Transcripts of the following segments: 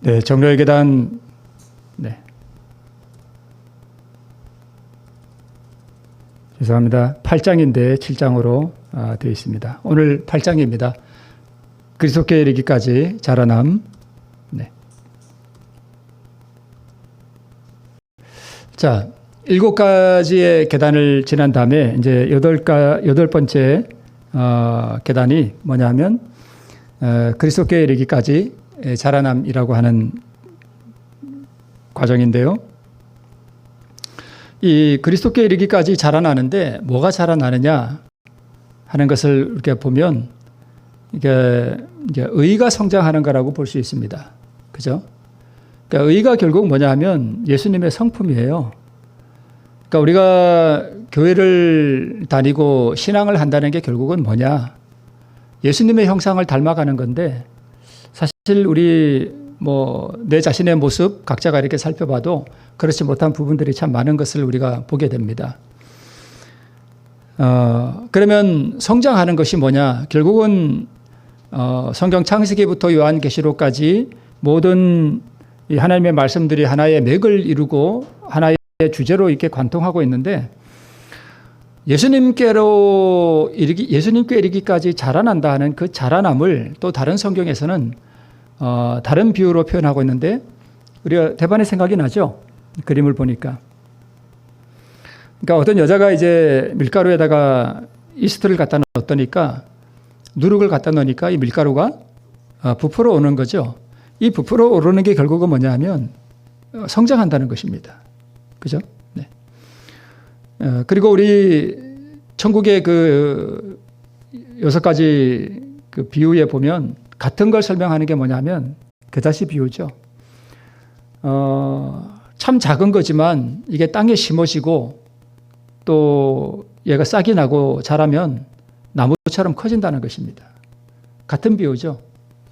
네, 정로의 계단, 네. 죄송합니다. 8장인데 7장으로 되어 있습니다. 오늘 8장입니다. 그리스도께 이르기까지 자라남. 네. 자, 7가지의 계단을 지난 다음에 이제 여덟 번째 계단이 뭐냐 하면 그리스도께 이르기까지 자라남이라고 하는 과정인데요. 이 그리스도께 이르기까지 자라나는데 뭐가 자라나느냐 하는 것을 이렇게 보면 이게 의가 성장하는 거라고 볼 수 있습니다. 그죠? 그러니까 의가 결국 뭐냐 하면 예수님의 성품이에요. 그러니까 우리가 교회를 다니고 신앙을 한다는 게 결국은 뭐냐? 예수님의 형상을 닮아가는 건데 사실 우리 내 자신의 모습 각자가 이렇게 살펴봐도 그렇지 못한 부분들이 참 많은 것을 우리가 보게 됩니다. 그러면 성장하는 것이 뭐냐? 결국은 성경 창세기부터 요한계시록까지 모든 이 하나님의 말씀들이 하나의 맥을 이루고 하나의 주제로 이렇게 관통하고 있는데 예수님께 이르기까지 자라난다 하는 그 자라남을 또 다른 성경에서는 다른 비유로 표현하고 있는데 우리가 대반의 생각이 나죠? 그림을 보니까. 그러니까 어떤 여자가 이제 밀가루에다가 이스트를 갖다 넣었더니까 누룩을 갖다 넣으니까 이 밀가루가 부풀어 오는 거죠. 이 부풀어 오르는 게 결국은 뭐냐 하면 성장한다는 것입니다. 그죠? 네. 그리고 우리 천국의 그 6가지 그 비유에 보면 같은 걸 설명하는 게 뭐냐면 겨자씨 비유죠. 참 작은 거지만 이게 땅에 심어지고 또 얘가 싹이 나고 자라면 나무처럼 커진다는 것입니다. 같은 비유죠.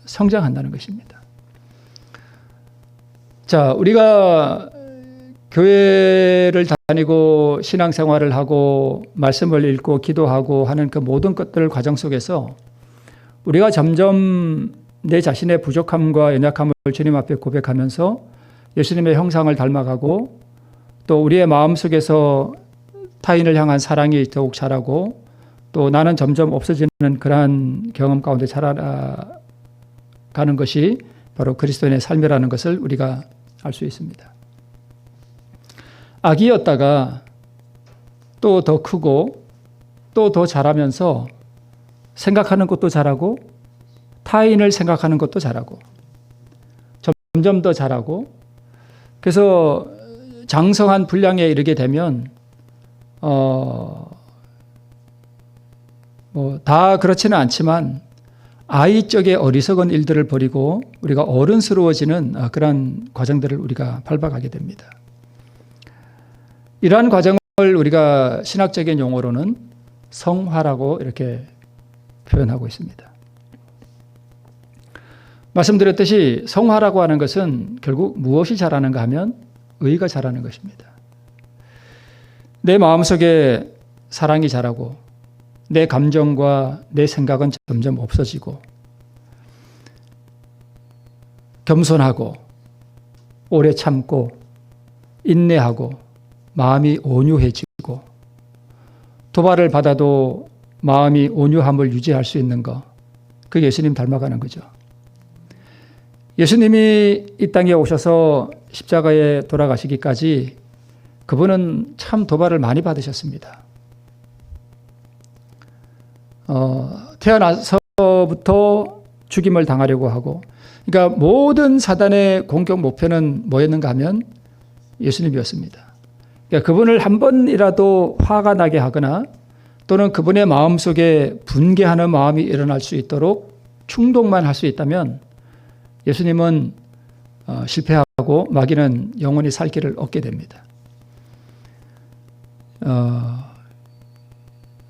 성장한다는 것입니다. 자, 우리가 교회를 다니고 신앙생활을 하고 말씀을 읽고 기도하고 하는 그 모든 것들 과정 속에서 우리가 점점 내 자신의 부족함과 연약함을 주님 앞에 고백하면서 예수님의 형상을 닮아가고 또 우리의 마음속에서 타인을 향한 사랑이 더욱 자라고 또 나는 점점 없어지는 그러한 경험 가운데 자라가는 것이 바로 그리스도인의 삶이라는 것을 우리가 알 수 있습니다. 아기였다가 또 더 크고 또 더 자라면서 생각하는 것도 자라고 타인을 생각하는 것도 자라고 점점 더 자라고 그래서 장성한 분량에 이르게 되면 다 그렇지는 않지만 아이적의 어리석은 일들을 버리고 우리가 어른스러워지는 그런 과정들을 우리가 밟아가게 됩니다. 이러한 과정을 우리가 신학적인 용어로는 성화라고 이렇게 표현하고 있습니다. 말씀드렸듯이 성화라고 하는 것은 결국 무엇이 자라는가 하면 의가 자라는 것입니다. 내 마음속에 사랑이 자라고 내 감정과 내 생각은 점점 없어지고 겸손하고 오래 참고 인내하고 마음이 온유해지고 도발을 받아도 마음이 온유함을 유지할 수 있는 것, 그게 예수님 닮아가는 거죠. 예수님이 이 땅에 오셔서 십자가에 돌아가시기까지 그분은 참 도발을 많이 받으셨습니다. 태어나서부터 죽임을 당하려고 하고, 그러니까 모든 사단의 공격 목표는 뭐였는가 하면 예수님이었습니다. 그러니까 그분을 한 번이라도 화가 나게 하거나 또는 그분의 마음속에 분개하는 마음이 일어날 수 있도록 충동만 할 수 있다면 예수님은 실패하고 마귀는 영원히 살 길을 얻게 됩니다.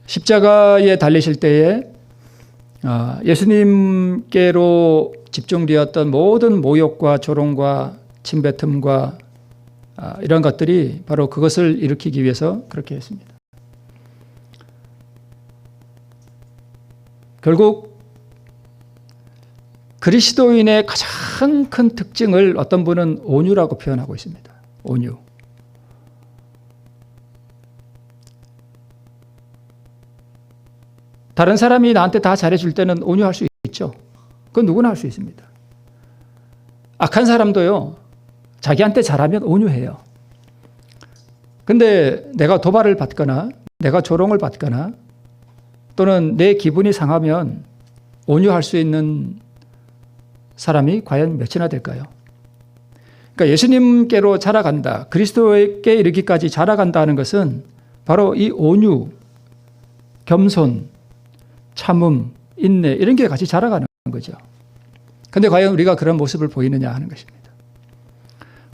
십자가에 달리실 때에 예수님께로 집중되었던 모든 모욕과 조롱과 침뱉음과 이런 것들이 바로 그것을 일으키기 위해서 그렇게 했습니다. 결국 그리스도인의 가장 큰 특징을 어떤 분은 온유라고 표현하고 있습니다. 온유. 다른 사람이 나한테 다 잘해줄 때는 온유할 수 있죠. 그건 누구나 할 수 있습니다. 악한 사람도요, 자기한테 잘하면 온유해요. 근데 내가 도발을 받거나 내가 조롱을 받거나 또는 내 기분이 상하면 온유할 수 있는 사람이 과연 몇이나 될까요? 그러니까 예수님께로 자라간다, 그리스도에게 이르기까지 자라간다 하는 것은 바로 이 온유, 겸손, 참음, 인내 이런 게 같이 자라가는 거죠. 그런데 과연 우리가 그런 모습을 보이느냐 하는 것입니다.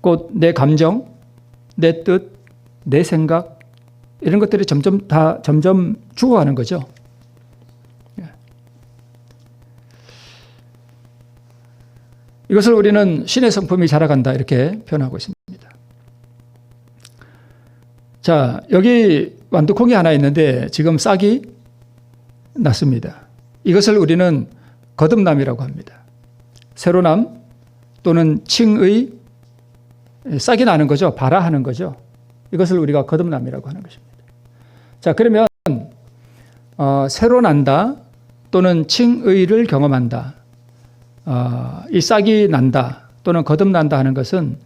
곧 내 감정, 내 뜻, 내 생각 이런 것들이 점점 죽어가는 거죠. 이것을 우리는 신의 성품이 자라간다 이렇게 표현하고 있습니다. 자, 여기 완두콩이 하나 있는데 지금 싹이 났습니다. 이것을 우리는 거듭남이라고 합니다. 새로남 또는 칭의, 싹이 나는 거죠. 발화하는 거죠. 이것을 우리가 거듭남이라고 하는 것입니다. 자, 그러면 새로 난다 또는 칭의를 경험한다, 이 싹이 난다 또는 거듭난다 하는 것은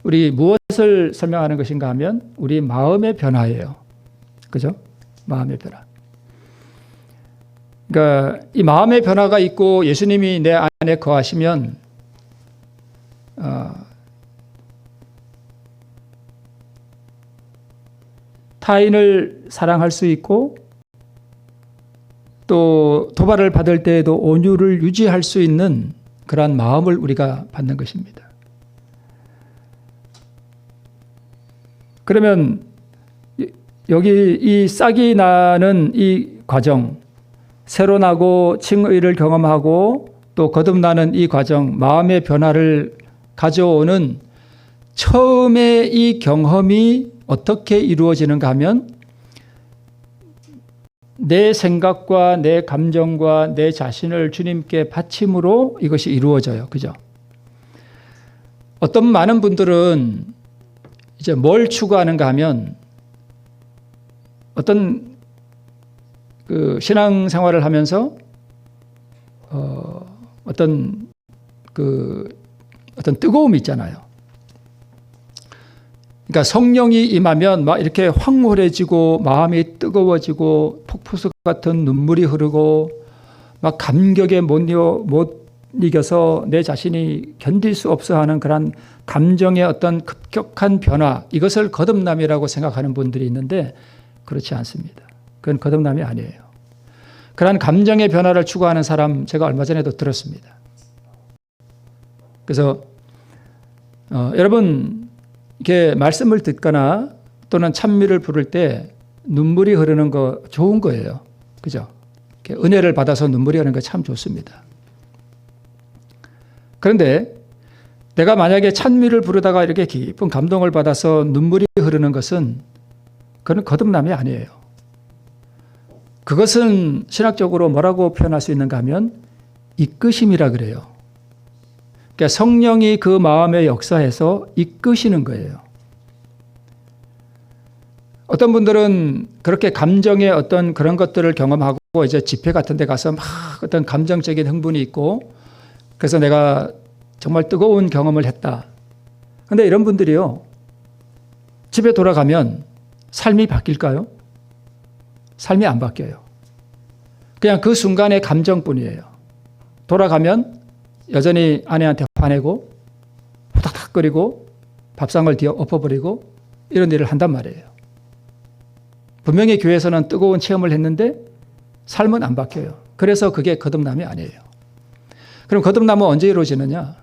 우리 무엇을 설명하는 것인가 하면 우리 마음의 변화예요. 그죠? 마음의 변화. 그러니까 이 마음의 변화가 있고 예수님이 내 안에 거하시면 타인을 사랑할 수 있고 또 도발을 받을 때에도 온유를 유지할 수 있는 그러한 마음을 우리가 받는 것입니다. 그러면 여기 이 싹이 나는 이 과정, 새로 나고 칭의를 경험하고 또 거듭나는 이 과정, 마음의 변화를 가져오는 처음에 이 경험이 어떻게 이루어지는가 하면 내 생각과 내 감정과 내 자신을 주님께 바침으로 이것이 이루어져요. 그죠? 어떤 많은 분들은 이제 뭘 추구하는가 하면 어떤 그 신앙생활을 하면서 어떤 뜨거움이 있잖아요. 그러니까 성령이 임하면 막 이렇게 황홀해지고 마음이 뜨거워지고 폭포수 같은 눈물이 흐르고 막 감격에 못 이겨서 내 자신이 견딜 수 없어 하는 그런 감정의 어떤 급격한 변화, 이것을 거듭남이라고 생각하는 분들이 있는데 그렇지 않습니다. 그건 거듭남이 아니에요. 그런 감정의 변화를 추구하는 사람 제가 얼마 전에도 들었습니다. 그래서 여러분 이렇게 말씀을 듣거나 또는 찬미를 부를 때 눈물이 흐르는 거 좋은 거예요. 그죠? 은혜를 받아서 눈물이 흐르는 거 참 좋습니다. 그런데 내가 만약에 찬미를 부르다가 이렇게 깊은 감동을 받아서 눈물이 흐르는 것은 그건 거듭남이 아니에요. 그것은 신학적으로 뭐라고 표현할 수 있는가 하면 이끄심이라 그래요. 그러니까 성령이 그 마음에 역사해서 이끄시는 거예요. 어떤 분들은 그렇게 감정의 어떤 그런 것들을 경험하고 이제 집회 같은 데 가서 막 어떤 감정적인 흥분이 있고 그래서 내가 정말 뜨거운 경험을 했다. 그런데 이런 분들이요, 집에 돌아가면 삶이 바뀔까요? 삶이 안 바뀌어요. 그냥 그 순간의 감정뿐이에요. 돌아가면 여전히 아내한테 화내고 후닥닥거리고 밥상을 뒤에 엎어버리고 이런 일을 한단 말이에요. 분명히 교회에서는 뜨거운 체험을 했는데 삶은 안 바뀌어요. 그래서 그게 거듭남이 아니에요. 그럼 거듭남은 언제 이루어지느냐?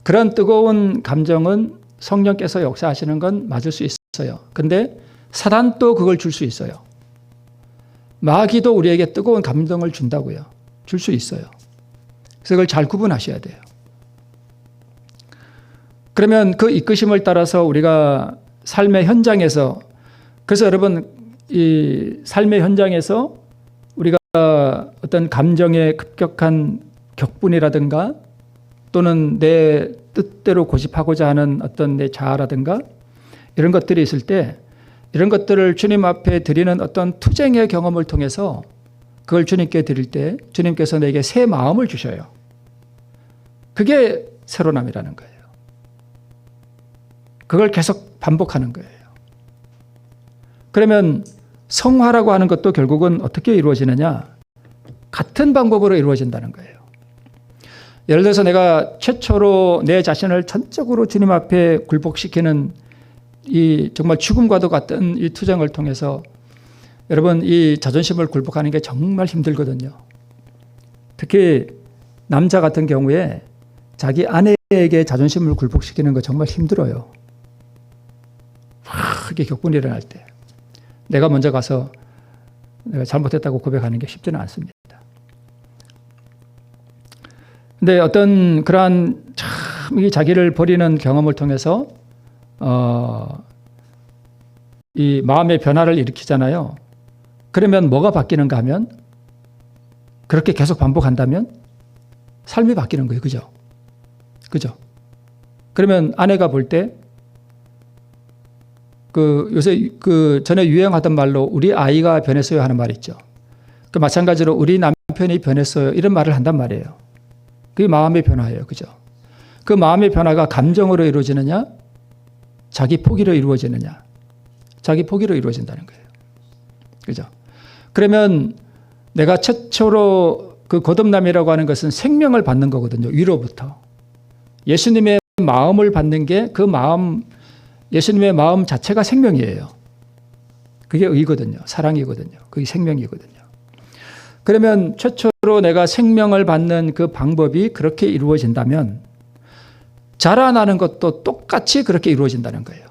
그런 뜨거운 감정은 성령께서 역사하시는 건 맞을 수 있어요. 근데 사단도 그걸 줄 수 있어요. 마귀도 우리에게 뜨거운 감동을 준다고요. 줄 수 있어요. 그래서 그걸 잘 구분하셔야 돼요. 그러면 그 이끄심을 따라서 우리가 삶의 현장에서, 그래서 여러분 이 삶의 현장에서 우리가 어떤 감정의 급격한 격분이라든가 또는 내 뜻대로 고집하고자 하는 어떤 내 자아라든가 이런 것들이 있을 때 이런 것들을 주님 앞에 드리는 어떤 투쟁의 경험을 통해서 그걸 주님께 드릴 때 주님께서 내게 새 마음을 주셔요. 그게 새로남이라는 거예요. 그걸 계속 반복하는 거예요. 그러면 성화라고 하는 것도 결국은 어떻게 이루어지느냐? 같은 방법으로 이루어진다는 거예요. 예를 들어서 내가 최초로 내 자신을 전적으로 주님 앞에 굴복시키는 이 정말 죽음과도 같은 이 투쟁을 통해서 여러분 이 자존심을 굴복하는 게 정말 힘들거든요. 특히 남자 같은 경우에 자기 아내에게 자존심을 굴복시키는 거 정말 힘들어요. 이게 격분이 일어날 때 내가 먼저 가서 내가 잘못했다고 고백하는 게 쉽지는 않습니다. 근데 어떤 그러한 참 이 자기를 버리는 경험을 통해서 이 마음의 변화를 일으키잖아요. 그러면 뭐가 바뀌는가 하면 그렇게 계속 반복한다면 삶이 바뀌는 거예요. 그죠? 그죠? 그러면 아내가 볼 때 요새 전에 유행하던 말로 우리 아이가 변했어요 하는 말이 있죠. 그 마찬가지로 우리 남편이 변했어요 이런 말을 한단 말이에요. 그게 마음의 변화예요. 그죠? 그 마음의 변화가 감정으로 이루어지느냐? 자기 포기로 이루어지느냐? 자기 포기로 이루어진다는 거예요. 그죠? 그러면 내가 최초로 그 거듭남이라고 하는 것은 생명을 받는 거거든요. 위로부터. 예수님의 마음을 받는 게 그 마음, 예수님의 마음 자체가 생명이에요. 그게 의거든요. 사랑이거든요. 그게 생명이거든요. 그러면 최초로 내가 생명을 받는 그 방법이 그렇게 이루어진다면 자라나는 것도 똑같이 그렇게 이루어진다는 거예요.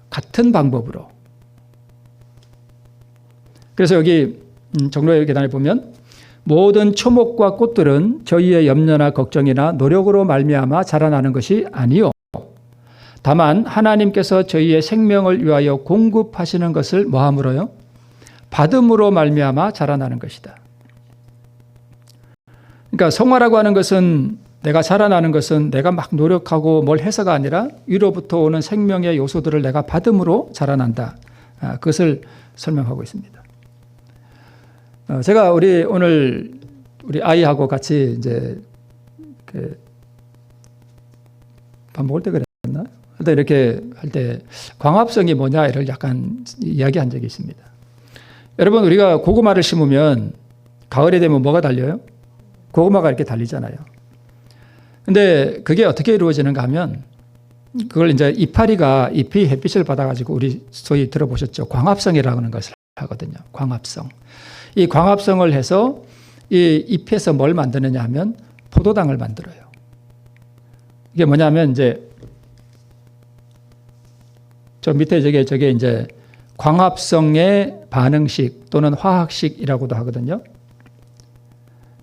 같은 방법으로. 그래서 여기 종로의 계단을 보면 모든 초목과 꽃들은 저희의 염려나 걱정이나 노력으로 말미암아 자라나는 것이 아니요. 다만 하나님께서 저희의 생명을 위하여 공급하시는 것을 뭐함으로요? 받음으로 말미암아 자라나는 것이다. 그러니까 성화라고 하는 것은 내가 자라나는 것은 내가 막 노력하고 뭘 해서가 아니라 위로부터 오는 생명의 요소들을 내가 받음으로 자라난다. 그것을 설명하고 있습니다. 제가 오늘 우리 아이하고 같이 이제 밥 먹을 때 그랬나? 하여튼 이렇게 할 때 광합성이 뭐냐를 약간 이야기한 적이 있습니다. 여러분 우리가 고구마를 심으면 가을이 되면 뭐가 달려요? 고구마가 이렇게 달리잖아요. 근데 그게 어떻게 이루어지는가 하면 그걸 이제 잎이 햇빛을 받아가지고 우리 소위 들어보셨죠? 광합성이라고 하는 것을 하거든요. 광합성. 이 광합성을 해서 이 잎에서 뭘 만드느냐 하면 포도당을 만들어요. 이게 뭐냐면 이제 저 밑에 저게 이제 광합성의 반응식 또는 화학식이라고도 하거든요.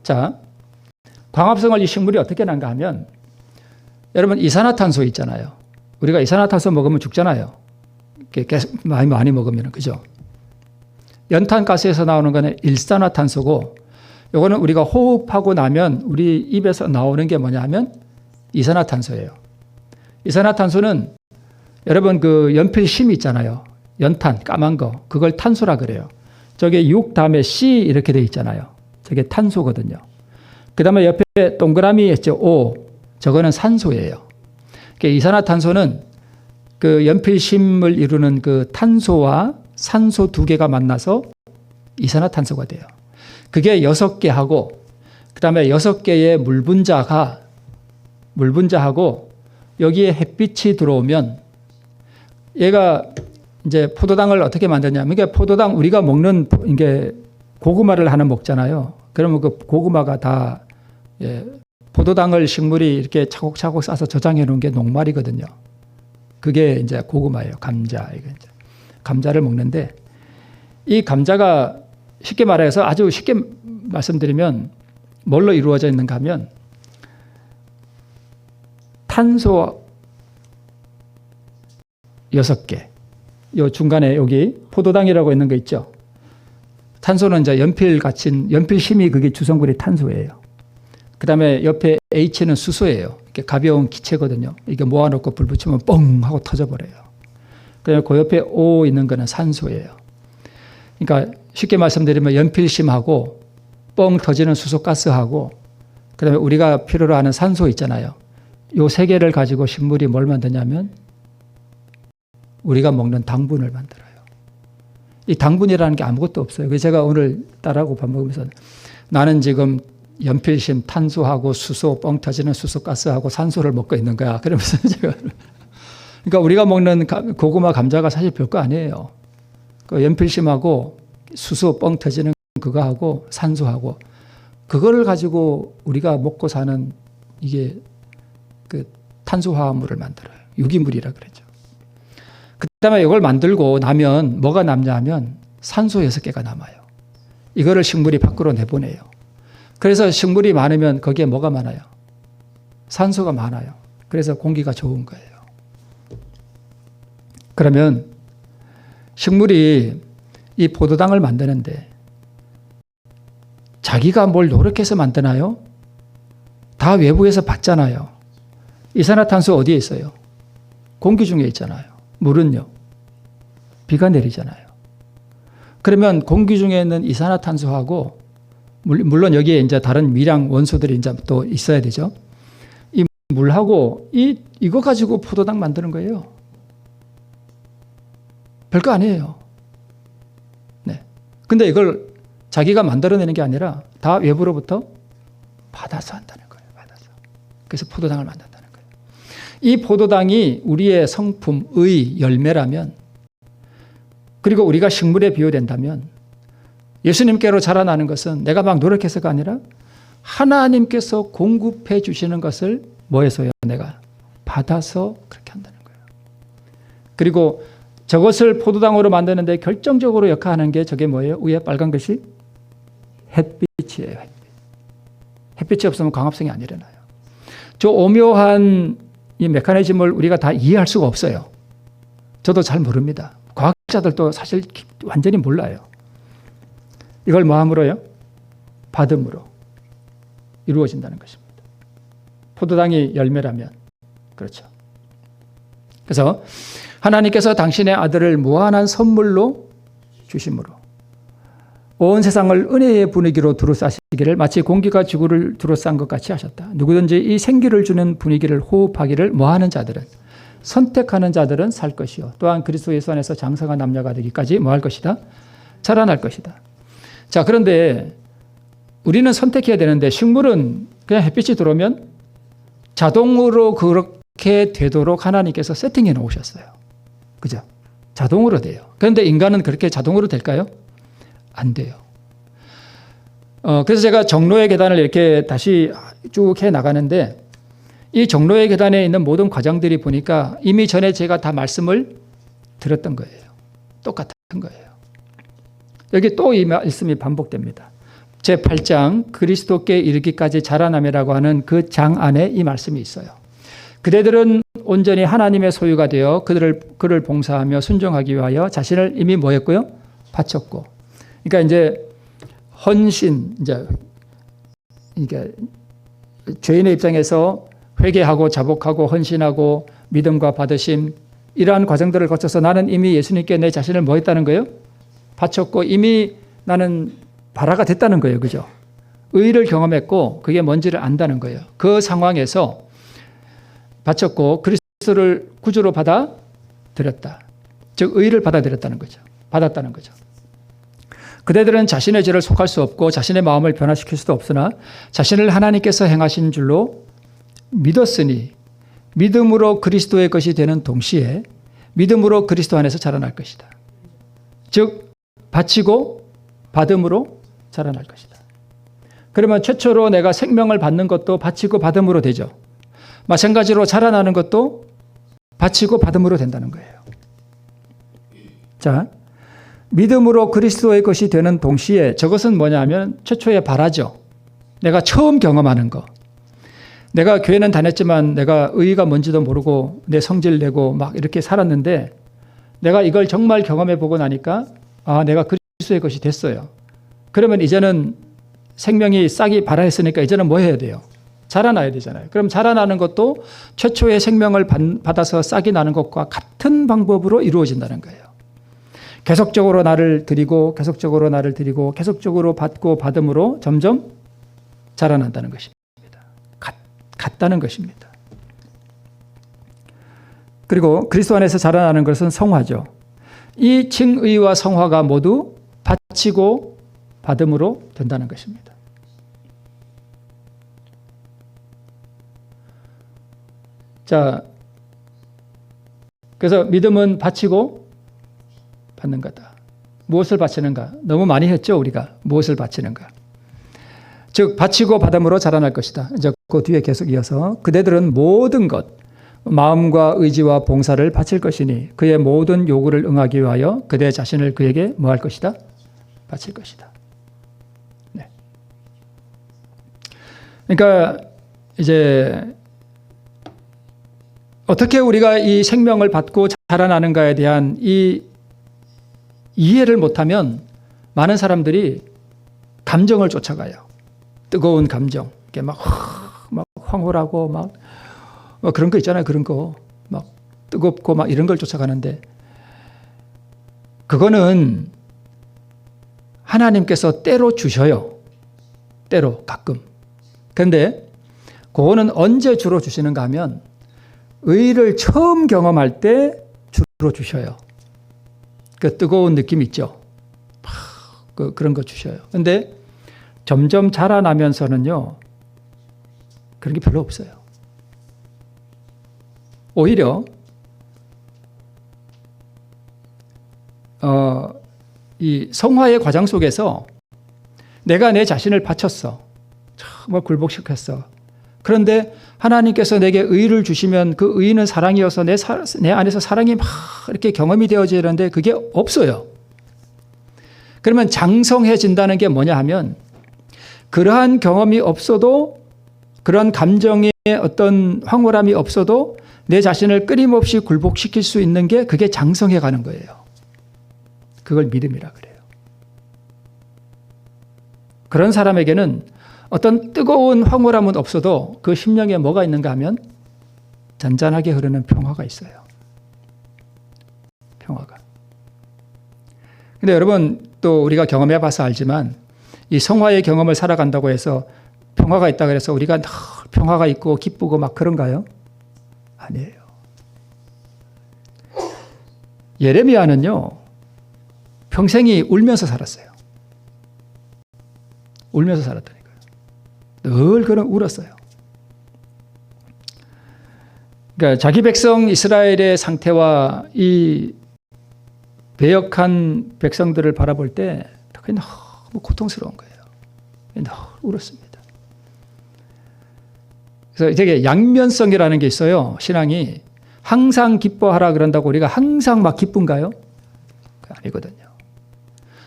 자, 광합성을 이 식물이 어떻게 난가 하면 여러분 이산화탄소 있잖아요. 우리가 이산화탄소 먹으면 죽잖아요. 계속 많이 먹으면 그죠? 연탄가스에서 나오는 거는 일산화탄소고 요거는 우리가 호흡하고 나면 우리 입에서 나오는 게 뭐냐면 이산화탄소예요. 이산화탄소는 여러분 그 연필심 있잖아요. 연탄 까만 거 그걸 탄소라 그래요. 저게 6 다음에 C 이렇게 돼 있잖아요. 저게 탄소거든요. 그 다음에 옆에 동그라미 있죠. O 저거는 산소예요. 그러니까 이산화탄소는 그 연필심을 이루는 그 탄소와 산소 두 개가 만나서 이산화탄소가 돼요. 그게 6개하고 그 다음에 6개의 물분자하고 여기에 햇빛이 들어오면 얘가 이제 포도당을 어떻게 만드냐면 이게 포도당 우리가 먹는 이게 고구마를 하나 먹잖아요. 그러면 그 고구마가 다 포도당을 식물이 이렇게 차곡차곡 싸서 저장해 놓은 게 녹말이거든요. 그게 이제 고구마예요. 감자. 이거 이제 감자를 먹는데 이 감자가 쉽게 말해서 아주 쉽게 말씀드리면 뭘로 이루어져 있는가 하면 탄소 6개. 요 중간에 여기 포도당이라고 있는 거 있죠. 탄소는 이제 연필심이 그게 주성분이 탄소예요. 그 다음에 옆에 H는 수소예요. 이렇게 가벼운 기체거든요. 이게 모아놓고 불 붙이면 뻥 하고 터져버려요. 그다음에 그 옆에 O 있는 거는 산소예요. 그러니까 쉽게 말씀드리면 연필심하고 뻥 터지는 수소가스하고 그 다음에 우리가 필요로 하는 산소 있잖아요. 요 세 개를 가지고 식물이 뭘 만드냐면 우리가 먹는 당분을 만들어요. 이 당분이라는 게 아무것도 없어요. 그래서 제가 오늘 딸하고 밥 먹으면서 나는 지금 연필심, 탄소하고 수소, 뻥 터지는 수소가스하고 산소를 먹고 있는 거야. 그러면서 제가 그러니까 우리가 먹는 고구마, 감자가 사실 별거 아니에요. 그 연필심하고 수소, 뻥 터지는 그거하고 산소하고 그거를 가지고 우리가 먹고 사는 이게 그 탄소화합물을 만들어요. 유기물이라 그러죠. 그 다음에 이걸 만들고 나면 뭐가 남냐 하면 산소 6개가 남아요. 이거를 식물이 밖으로 내보내요. 그래서 식물이 많으면 거기에 뭐가 많아요? 산소가 많아요. 그래서 공기가 좋은 거예요. 그러면 식물이 이 포도당을 만드는데 자기가 뭘 노력해서 만드나요? 다 외부에서 받잖아요. 이산화탄소 어디에 있어요? 공기 중에 있잖아요. 물은요? 비가 내리잖아요. 그러면 공기 중에 있는 이산화탄소하고 물론 여기에 이제 다른 미량 원소들이 이제 또 있어야 되죠. 이 물하고 이거 가지고 포도당 만드는 거예요. 별거 아니에요. 네. 근데 이걸 자기가 만들어내는 게 아니라 다 외부로부터 받아서 한다는 거예요. 받아서. 그래서 포도당을 만든다는 거예요. 이 포도당이 우리의 성품의 열매라면 그리고 우리가 식물에 비유된다면 예수님께로 자라나는 것은 내가 막 노력해서가 아니라 하나님께서 공급해 주시는 것을 뭐해서요? 내가 받아서 그렇게 한다는 거예요. 그리고 저것을 포도당으로 만드는데 결정적으로 역할하는 게 저게 뭐예요? 위에 빨간 것이 햇빛이에요. 햇빛이 없으면 광합성이 안 일어나요. 저 오묘한 이 메커니즘을 우리가 다 이해할 수가 없어요. 저도 잘 모릅니다. 과학자들도 사실 완전히 몰라요. 이걸 뭐함으로요? 받음으로 이루어진다는 것입니다. 포도당이 열매라면 그렇죠. 그래서 하나님께서 당신의 아들을 무한한 선물로 주심으로 온 세상을 은혜의 분위기로 두루싸시기를 마치 공기가 지구를 두루싼 것 같이 하셨다. 누구든지 이 생기를 주는 분위기를 호흡하기를 뭐하는 자들은 선택하는 자들은 살 것이요 또한 그리스도 예수 안에서 장성한 남녀가 되기까지 뭐할 것이다? 자라날 것이다. 자, 그런데 우리는 선택해야 되는데 식물은 그냥 햇빛이 들어오면 자동으로 그렇게 되도록 하나님께서 세팅해 놓으셨어요. 그죠? 자동으로 돼요. 그런데 인간은 그렇게 자동으로 될까요? 안 돼요. 그래서 제가 정로의 계단을 이렇게 다시 쭉 해 나가는데 이 정로의 계단에 있는 모든 과정들이 보니까 이미 전에 제가 다 말씀을 들었던 거예요. 똑같은 거예요. 여기 또 이 말씀이 반복됩니다. 제8장 그리스도께 이르기까지 자라남이라고 하는 그 장 안에 이 말씀이 있어요. 그대들은 온전히 하나님의 소유가 되어 그를 봉사하며 순종하기 위하여 자신을 이미 뭐 했고요? 바쳤고. 그러니까 이제 헌신, 이게 죄인의 입장에서 회개하고 자복하고 헌신하고 믿음과 받으심 이러한 과정들을 거쳐서 나는 이미 예수님께 내 자신을 뭐 했다는 거예요? 바쳤고 이미 나는 발화가 됐다는 거예요. 그죠? 의를 경험했고 그게 뭔지를 안다는 거예요. 그 상황에서 바쳤고 그리스도를 구주로 받아들였다. 즉 의를 받아들였다는 거죠. 받았다는 거죠. 그대들은 자신의 죄를 속할 수 없고 자신의 마음을 변화시킬 수도 없으나 자신을 하나님께서 행하신 줄로 믿었으니 믿음으로 그리스도의 것이 되는 동시에 믿음으로 그리스도 안에서 자라날 것이다. 즉 바치고 받음으로 자라날 것이다. 그러면 최초로 내가 생명을 받는 것도 바치고 받음으로 되죠. 마찬가지로 자라나는 것도 바치고 받음으로 된다는 거예요. 자, 믿음으로 그리스도의 것이 되는 동시에 저것은 뭐냐면 최초의 발화죠. 내가 처음 경험하는 거. 내가 교회는 다녔지만 내가 의의가 뭔지도 모르고 내 성질 내고 막 이렇게 살았는데 내가 이걸 정말 경험해 보고 나니까 아, 내가 그리스도의 것이 됐어요. 그러면 이제는 생명이 싹이 발화했으니까 이제는 뭐 해야 돼요? 자라나야 되잖아요. 그럼 자라나는 것도 최초의 생명을 받아서 싹이 나는 것과 같은 방법으로 이루어진다는 거예요. 계속적으로 나를 드리고 계속적으로 나를 드리고 계속적으로 받고 받음으로 점점 자라난다는 것입니다. 같다는 것입니다. 그리고 그리스도 안에서 자라나는 것은 성화죠. 이 칭의와 성화가 모두 바치고 받음으로 된다는 것입니다. 자, 그래서 믿음은 바치고 받는 거다. 무엇을 바치는가? 너무 많이 했죠, 우리가. 무엇을 바치는가? 즉, 바치고 받음으로 자라날 것이다. 이제 그 뒤에 계속 이어서 그대들은 모든 것, 마음과 의지와 봉사를 바칠 것이니 그의 모든 요구를 응하기 위하여 그대 자신을 그에게 뭐 할 것이다? 바칠 것이다. 네. 그러니까 이제 어떻게 우리가 이 생명을 받고 자라나는가에 대한 이 이해를 못하면 많은 사람들이 감정을 쫓아가요. 뜨거운 감정, 이게 막 황홀하고 막 그런 거 있잖아요. 그런 거 막 뜨겁고 막 이런 걸 쫓아가는데 그거는 하나님께서 때로 주셔요. 때로 가끔. 그런데 그거는 언제 주로 주시는가 하면 의를 처음 경험할 때 주로 주셔요. 그 뜨거운 느낌 있죠. 그런 거 주셔요. 그런데 점점 자라나면서는요, 그런 게 별로 없어요. 오히려 이 성화의 과정 속에서 내가 내 자신을 바쳤어. 정말 굴복시켰어. 그런데 하나님께서 내게 의를 주시면 그 의는 사랑이어서 내 안에서 사랑이 막 이렇게 경험이 되어지는데 그게 없어요. 그러면 장성해진다는 게 뭐냐 하면 그러한 경험이 없어도 그런 감정의 어떤 황홀함이 없어도 내 자신을 끊임없이 굴복시킬 수 있는 게 그게 장성해 가는 거예요. 그걸 믿음이라 그래요. 그런 사람에게는 어떤 뜨거운 황홀함은 없어도 그 심령에 뭐가 있는가 하면 잔잔하게 흐르는 평화가 있어요. 평화가. 근데 여러분 또 우리가 경험해 봐서 알지만 이 성화의 경험을 살아간다고 해서 평화가 있다 그래서 우리가 늘 평화가 있고 기쁘고 막 그런가요? 아니에요. 예레미야는요, 평생이 울면서 살았어요. 울면서 살았다니까요. 늘 그런 울었어요. 그러니까 자기 백성 이스라엘의 상태와 이 배역한 백성들을 바라볼 때 그게 너무 고통스러운 거예요. 너무 울었습니다. 그래서 되게 양면성이라는 게 있어요. 신앙이 항상 기뻐하라 그런다고 우리가 항상 막 기쁜가요? 아니거든요.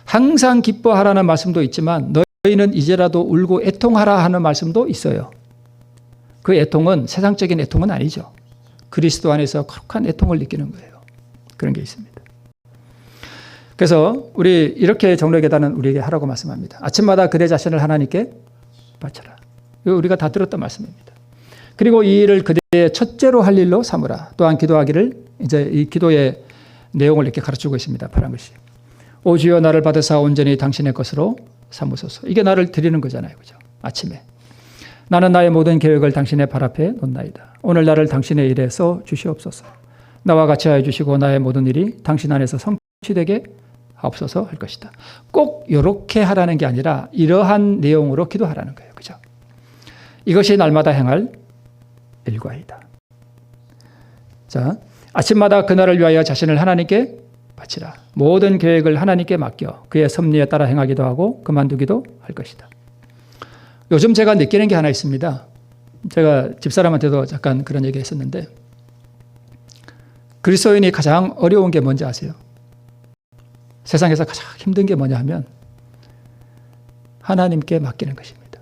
항상 기뻐하라는 말씀도 있지만 너희는 이제라도 울고 애통하라 하는 말씀도 있어요. 그 애통은 세상적인 애통은 아니죠. 그리스도 안에서 거룩한 애통을 느끼는 거예요. 그런 게 있습니다. 그래서 우리 이렇게 정로의 계단은 우리에게 하라고 말씀합니다. 아침마다 그대 자신을 하나님께 바쳐라. 이거 우리가 다 들었던 말씀입니다. 그리고 이 일을 그대의 첫째로 할 일로 삼으라. 또한 기도하기를 이제 이 기도의 내용을 이렇게 가르치고 있습니다. 파란 글씨. 오 주여 나를 받으사 온전히 당신의 것으로 삼으소서. 이게 나를 드리는 거잖아요. 그죠? 아침에. 나는 나의 모든 계획을 당신의 발 앞에 놓나이다. 오늘 나를 당신의 일에 써 주시옵소서. 나와 같이 하여 주시고 나의 모든 일이 당신 안에서 성취되게 하옵소서 할 것이다. 꼭 이렇게 하라는 게 아니라 이러한 내용으로 기도하라는 거예요. 그죠? 이것이 날마다 행할 일과이다. 자, 아침마다 그날을 위하여 자신을 하나님께 바치라. 모든 계획을 하나님께 맡겨 그의 섭리에 따라 행하기도 하고 그만두기도 할 것이다. 요즘 제가 느끼는 게 하나 있습니다. 제가 집사람한테도 잠깐 그런 얘기 했었는데 그리스도인이 가장 어려운 게 뭔지 아세요? 세상에서 가장 힘든 게 뭐냐 하면 하나님께 맡기는 것입니다.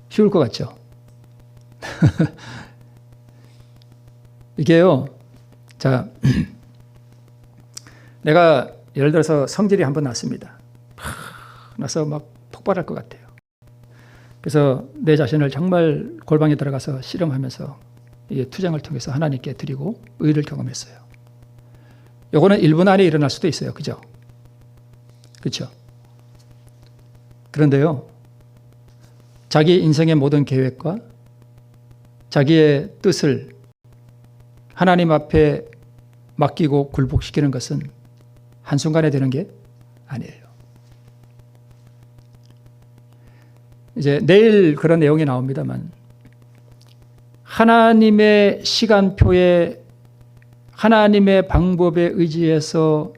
쉬울 것 같죠? 이게요, 자, 내가 예를 들어서 성질이 한번 났습니다. 나서 막 폭발할 것 같아요. 그래서 내 자신을 정말 골방에 들어가서 실험하면서 이 투쟁을 통해서 하나님께 드리고 의를 경험했어요. 요거는 1분 안에 일어날 수도 있어요. 그죠? 그렇죠? 그런데요, 자기 인생의 모든 계획과 자기의 뜻을 하나님 앞에 맡기고 굴복시키는 것은 한순간에 되는 게 아니에요. 이제 내일 그런 내용이 나옵니다만 하나님의 시간표에 하나님의 방법에 의지해서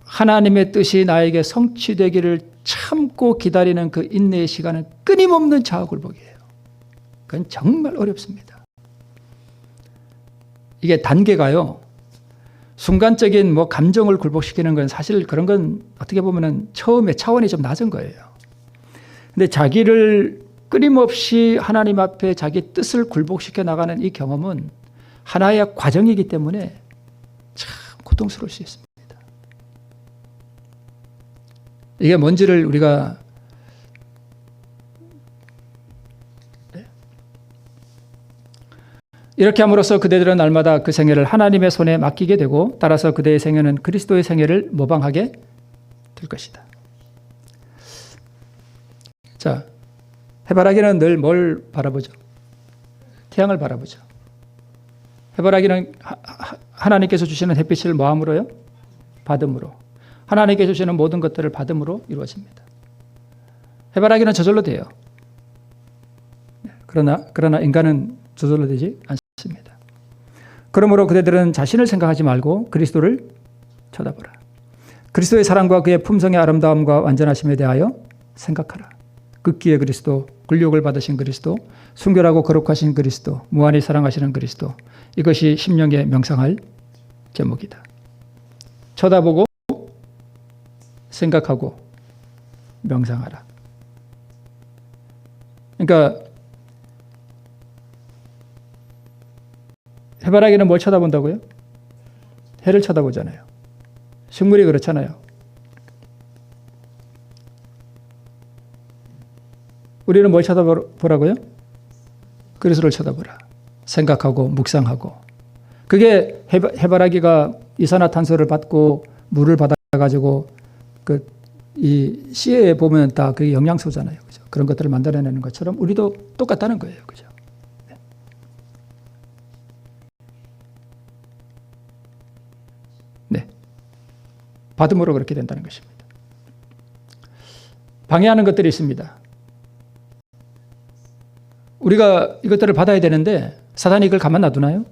하나님의 뜻이 나에게 성취되기를 참고 기다리는 그 인내의 시간은 끊임없는 자아굴복이에요. 그건 정말 어렵습니다. 이게 단계가요, 순간적인 감정을 굴복시키는 건 사실 그런 건 어떻게 보면은 처음에 차원이 좀 낮은 거예요. 근데 자기를 끊임없이 하나님 앞에 자기 뜻을 굴복시켜 나가는 이 경험은 하나의 과정이기 때문에 참 고통스러울 수 있습니다. 이게 뭔지를 우리가 이렇게 함으로써 그대들은 날마다 그 생애를 하나님의 손에 맡기게 되고 따라서 그대의 생애는 그리스도의 생애를 모방하게 될 것이다. 자, 해바라기는 늘 뭘 바라보죠? 태양을 바라보죠. 해바라기는 하나님께서 주시는 햇빛을 뭐함으로요? 받음으로. 하나님께서 주시는 모든 것들을 받음으로 이루어집니다. 해바라기는 저절로 돼요. 그러나 인간은 저절로 되지 않습니다. 그러므로 그대들은 자신을 생각하지 말고 그리스도를 쳐다보라. 그리스도의 사랑과 그의 품성의 아름다움과 완전하심에 대하여 생각하라. 극기의 그리스도, 굴욕을 받으신 그리스도, 순결하고 거룩하신 그리스도, 무한히 사랑하시는 그리스도. 이것이 심령에 명상할 제목이다. 쳐다보고 생각하고 명상하라. 그러니까 해바라기는 뭘 쳐다본다고요? 해를 쳐다보잖아요. 식물이 그렇잖아요. 우리는 뭘 쳐다보라고요? 그리스도를 쳐다보라. 생각하고 묵상하고. 그게 해바라기가 이산화탄소를 받고 물을 받아가지고 이 씨에 보면 다 그게 영양소잖아요. 그죠? 그런 것들을 만들어내는 것처럼 우리도 똑같다는 거예요. 그죠? 네. 받음으로 그렇게 된다는 것입니다. 방해하는 것들이 있습니다. 우리가 이것들을 받아야 되는데 사단이 이걸 가만 놔두나요?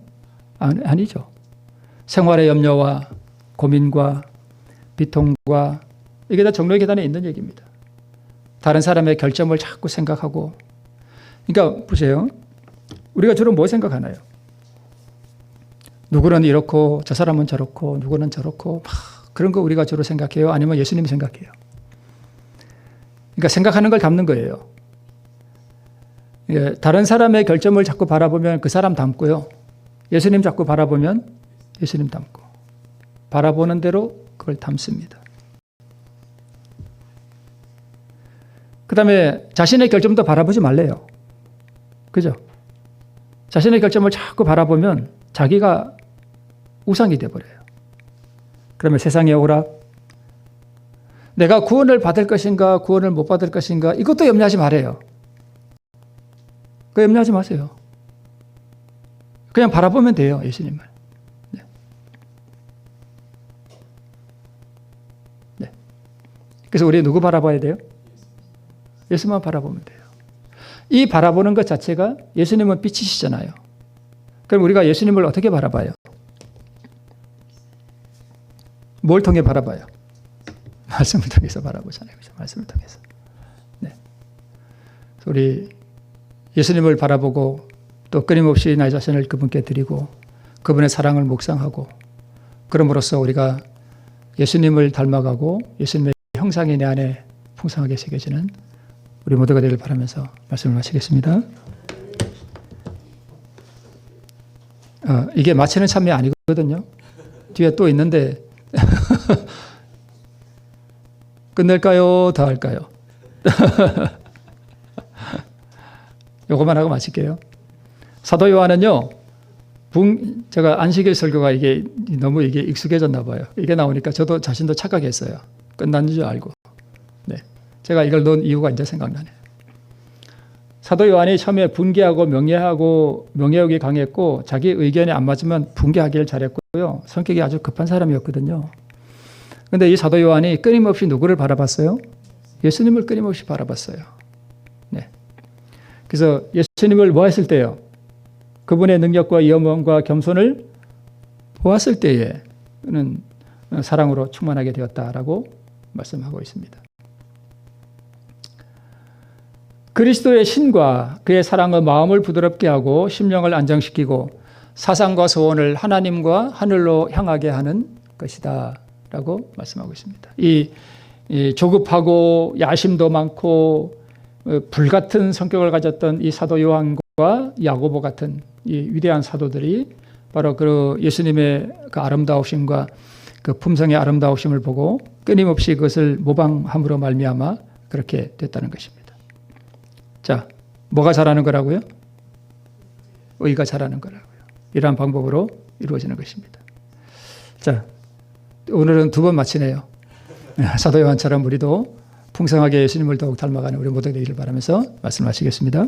아니죠. 생활의 염려와 고민과 비통과 이게 다 정로의 계단에 있는 얘기입니다. 다른 사람의 결점을 자꾸 생각하고. 그러니까 보세요. 우리가 주로 뭐 생각하나요? 누구는 이렇고 저 사람은 저렇고 누구는 저렇고 막 그런 거 우리가 주로 생각해요? 아니면 예수님 생각해요? 그러니까 생각하는 걸 담는 거예요. 다른 사람의 결점을 자꾸 바라보면 그 사람 닮고요. 예수님 자꾸 바라보면 예수님 닮고. 바라보는 대로 그걸 담습니다. 그 다음에 자신의 결점도 바라보지 말래요. 그죠? 자신의 결점을 자꾸 바라보면 자기가 우상이 되어버려요. 그러면 세상의 오락, 내가 구원을 받을 것인가 구원을 못 받을 것인가 이것도 염려하지 말아요. 그 염려하지 마세요. 그냥 바라보면 돼요. 예수님을. 네. 네. 그래서 우리 누구 바라봐야 돼요? 예수만 바라보면 돼요. 이 바라보는 것 자체가 예수님은 빛이시잖아요. 그럼 우리가 예수님을 어떻게 바라봐요? 뭘 통해 바라봐요? 말씀을 통해서 바라보잖아요. 그렇죠? 말씀을 통해서. 네. 우리 예수님을 바라보고 또 끊임없이 나의 자신을 그분께 드리고 그분의 사랑을 묵상하고 그럼으로써 우리가 예수님을 닮아가고 예수님의 형상이 내 안에 풍성하게 새겨지는 우리 모두가 되길 바라면서 말씀을 마치겠습니다. 이게 마치는 참여 아니거든요. 뒤에 또 있는데 끝낼까요? 더 할까요? 요것만 하고 마칠게요. 사도 요한은요, 제가 안식일 설교가 이게 너무 이게 익숙해졌나 봐요. 이게 나오니까 저도 자신도 착각했어요. 끝난 줄 알고. 네. 제가 이걸 넣은 이유가 이제 생각나네요. 사도 요한이 처음에 분개하고 명예욕이 강했고 자기 의견에 안 맞으면 분개하기를 잘했고요. 성격이 아주 급한 사람이었거든요. 그런데 이 사도 요한이 끊임없이 누구를 바라봤어요? 예수님을 끊임없이 바라봤어요. 네. 그래서 예수님을 뭐 했을 때요? 그분의 능력과 영원과 겸손을 보았을 때에 그는 사랑으로 충만하게 되었다라고 말씀하고 있습니다. 그리스도의 신과 그의 사랑은 마음을 부드럽게 하고 심령을 안정시키고 사상과 소원을 하나님과 하늘로 향하게 하는 것이다 라고 말씀하고 있습니다. 이 조급하고 야심도 많고 불같은 성격을 가졌던 이 사도 요한과 야고보 같은 이 위대한 사도들이 바로 그 예수님의 그 아름다우심과 그 품성의 아름다우심을 보고 끊임없이 그것을 모방함으로 말미암아 그렇게 됐다는 것입니다. 자, 뭐가 잘하는 거라고요? 의가 잘하는 거라고요. 이러한 방법으로 이루어지는 것입니다. 자, 오늘은 2번 마치네요. 사도 요한처럼 우리도 풍성하게 예수님을 더욱 닮아가는 우리 모두가 되기를 바라면서 말씀하시겠습니다.